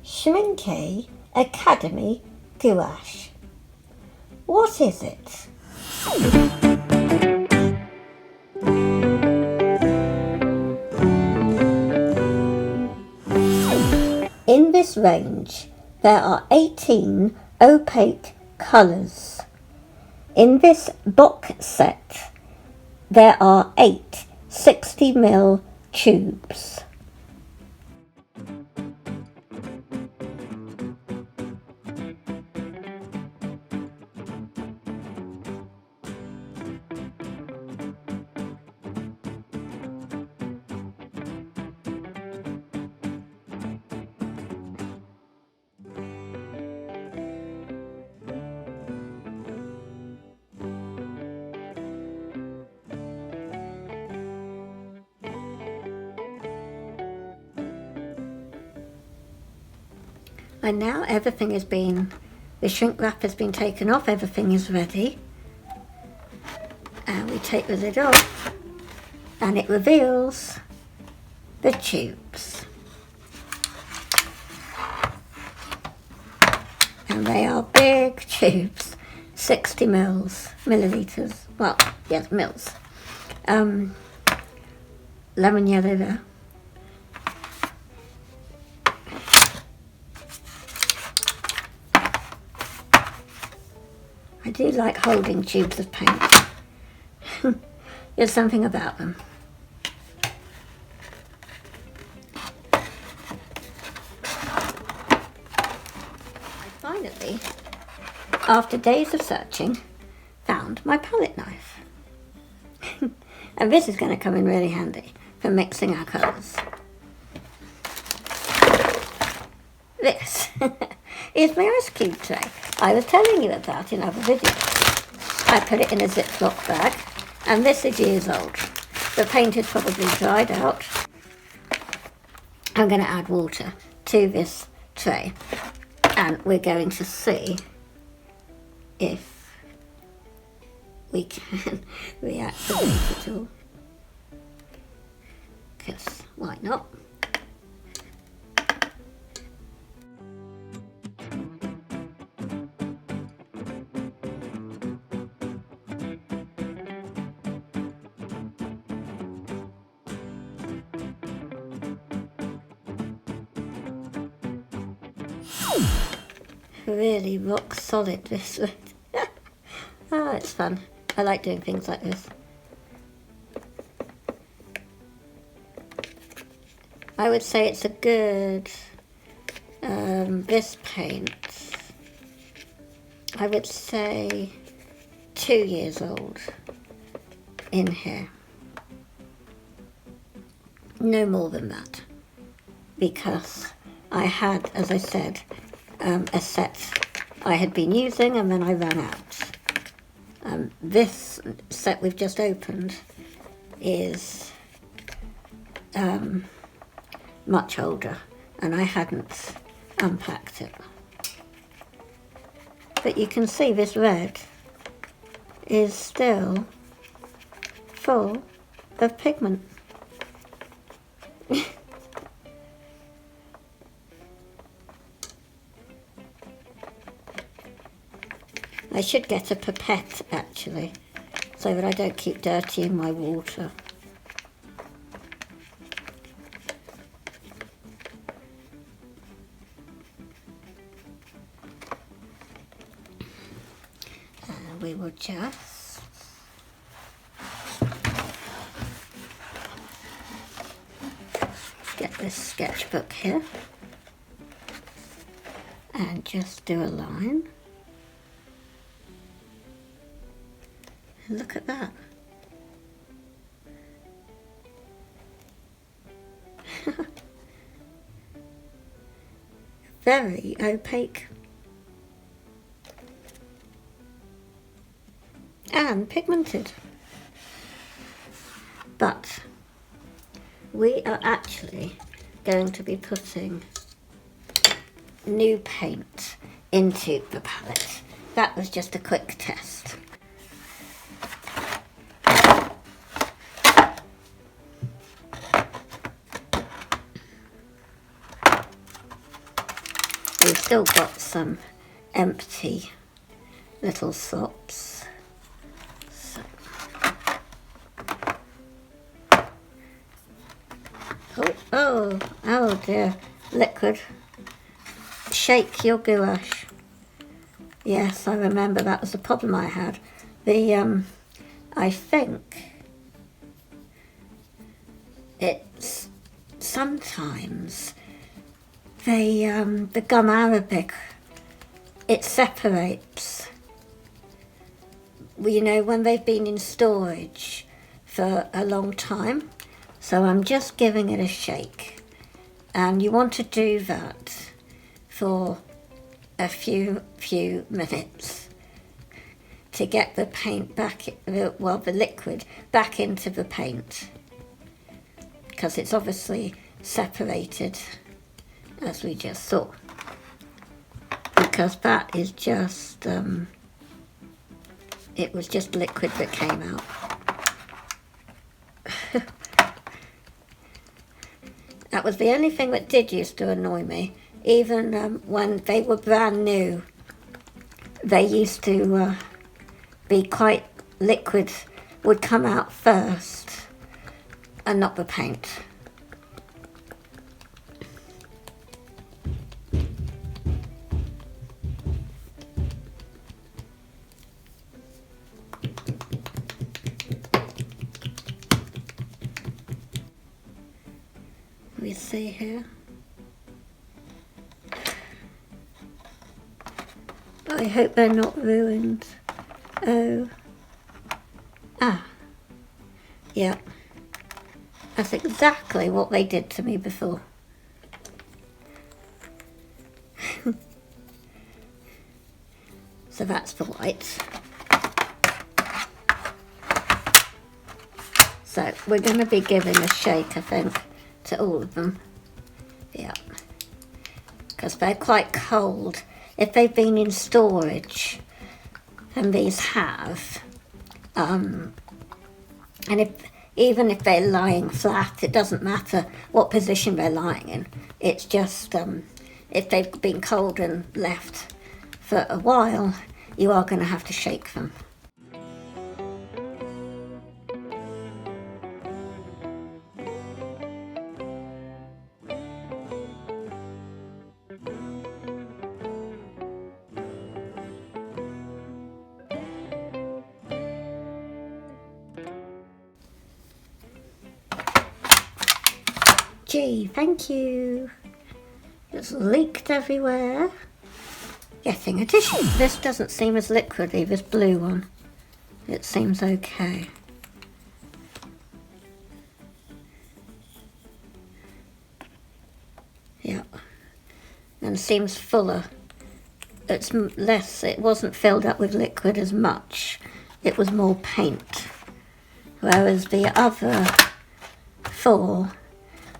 Schmincke Akademie Gouache. What is it? In this range, there are 18 opaque colours. In this box set, there are 8 60mm tubes. And now everything has been, the shrink wrap has been taken off, everything is ready. And we take the lid off and it reveals the tubes. And they are big tubes, 60 millilitres, well, yes, mils. Lemon yellow there. I do like holding tubes of paint. There's something about them. I finally, after days of searching, found my palette knife. And this is going to come in really handy for mixing our colours. This is my ice cube tray I was telling you about in other videos. I put it in a Ziploc bag, and this is years old. The paint is probably dried out. I'm going to add water to this tray, and we're going to see if we can reactivate it all. Because why not? Really rock solid, this one. Oh, it's fun. I like doing things like this. I would say it's a good, this paint, I would say 2 years old in here. No more than that, because I had, as I said, a set I had been using and then I ran out. This set we've just opened is much older and I hadn't unpacked it. But you can see this red is still full of pigment. I should get a pipette actually, so that I don't keep dirtying my water. And we will just get this sketchbook here and just do a line. Look at that. Very opaque. And pigmented. But we are actually going to be putting new paint into the palette. That was just a quick test. we've still got some empty little slops. So. Oh dear, liquid. Shake your gouache. Yes, I remember that was the problem I had. I think it's sometimes the gum arabic, it separates. You know, when they've been in storage for a long time. So I'm just giving it a shake. And you want to do that for a few minutes to get the paint back, the liquid back into the paint, because it's obviously separated, as we just saw, because that is just it was just liquid that came out. That was the only thing that did used to annoy me. Even when they were brand new, they used to be quite liquid, would come out first and not the paint. We see here. I hope they're not ruined. Oh. Ah. Yeah. That's exactly what they did to me before. So that's the white. So we're going to be giving a shake, I think, to all of them. Yeah. Because they're quite cold. If they've been in storage, and these have, and even if they're lying flat, it doesn't matter what position they're lying in. It's just if they've been cold and left for a while, you are going to have to shake them. Gee, thank you. It's leaked everywhere. Getting a tissue. This doesn't seem as liquidy, this blue one. It seems okay. Yeah. And seems fuller. It's less, it wasn't filled up with liquid as much. It was more paint. Whereas the other 4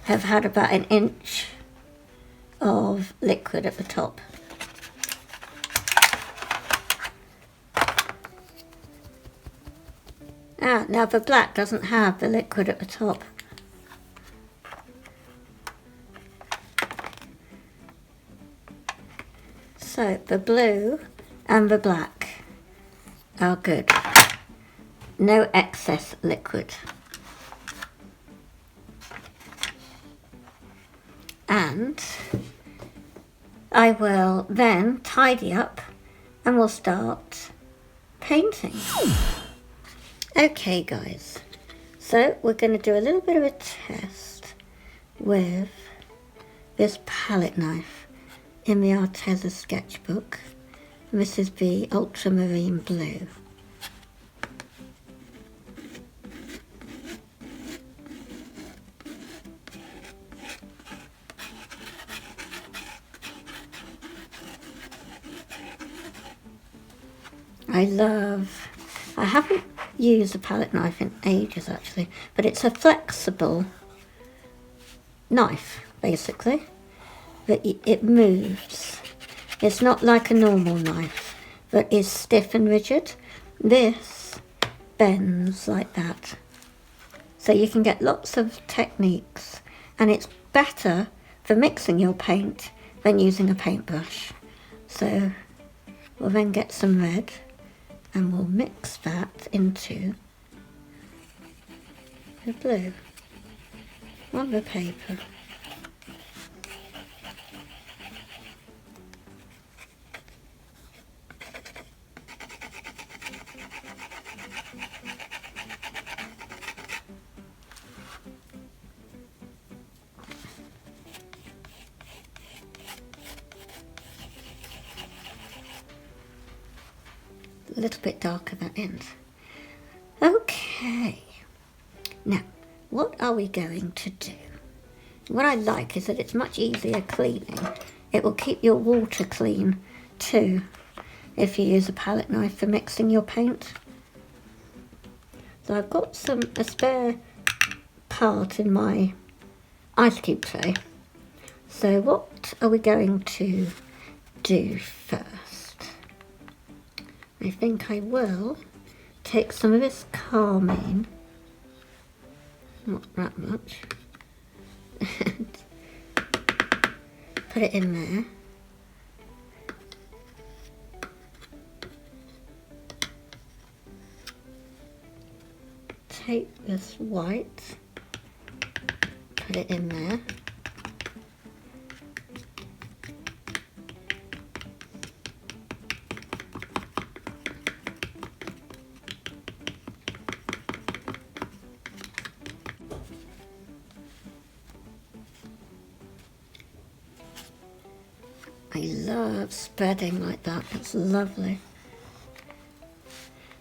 have had about an inch of liquid at the top. Ah, now the black doesn't have the liquid at the top. So the blue and the black are good. No excess liquid. And I will then tidy up and we'll start painting. Okay guys, so we're going to do a little bit of a test with this palette knife in the Arteza sketchbook. This is the ultramarine blue. I haven't used a palette knife in ages actually, but it's a flexible knife basically, that it moves. It's not like a normal knife that is stiff and rigid. This bends like that. So you can get lots of techniques, and it's better for mixing your paint when using a paintbrush. So we'll then get some red and we'll mix that into the blue on the paper. A little bit darker that end. Okay, now what are we going to do? What I like is that it's much easier cleaning. It will keep your water clean too if you use a palette knife for mixing your paint. So I've got a spare part in my ice cube tray. So what are we going to do first? I think I will take some of this carmine, not that much, and put it in there. Take this white, put it in there. I love spreading like that, it's lovely.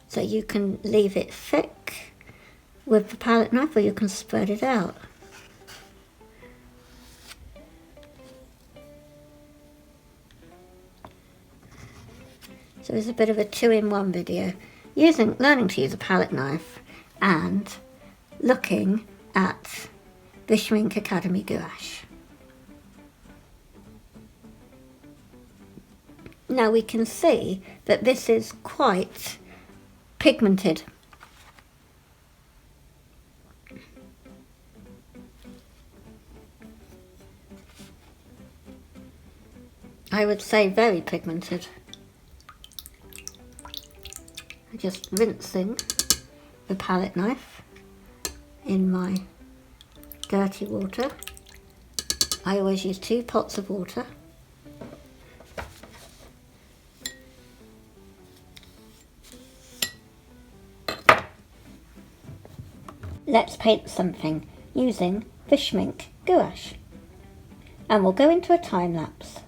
So you can leave it thick with the palette knife or you can spread it out. So it's a bit of a two-in-one video, learning to use a palette knife and looking at the Schmincke Akademie Gouache. Now we can see that this is quite pigmented. I would say very pigmented. I'm just rinsing the palette knife in my dirty water. I always use 2 pots of water. Let's paint something using the Schmincke Gouache. And we'll go into a time lapse.